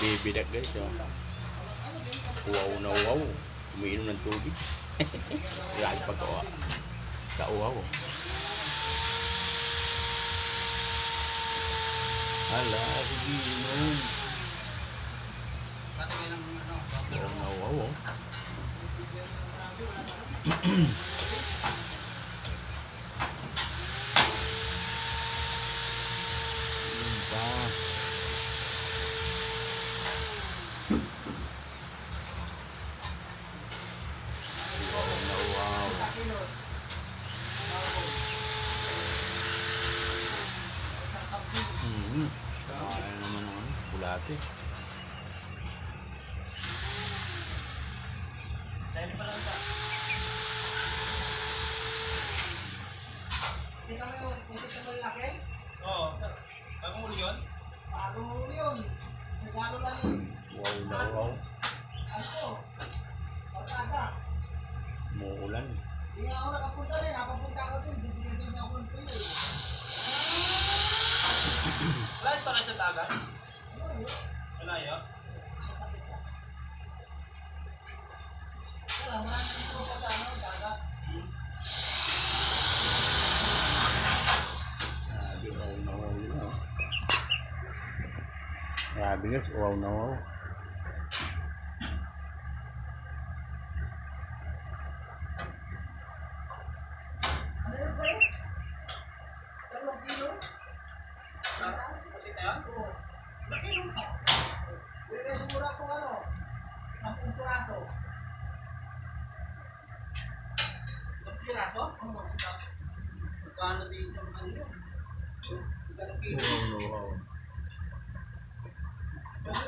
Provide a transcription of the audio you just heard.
Nagbibidak guys. Oh. Wow na wow. Umiinom ng tubig. Grabe pa ko. Kauhaw. Hala, sige inom. Wow na wow. Oh. Kaya naman ang bulate. Tingnan mo yung pusit na malaki? Oo, bagong ulo yun? Bagong ulo yun. Nagano lang yun. Wow na wow. Ano? Pagkada. Muulan. Hindi nga ako nakapunta rin. Nakapunta ako dun. Bibigyan doon ako ng tuyo. Wala pa kayo sa tagat? Wala yun? Wala, wala na dito pa sa ano, dagat. Grabe, wow na wow yun. Oh. Grabe guys, wow na wow. Ano yun ba yun? 2 kilo? Pusit na yun? Oo. Laki yun pa. Pwede siguro akong ano, 10 piraso. 10 piraso? Oo. Magkano din sa mga yun? Magkano kilo? Wow na wow. Ano?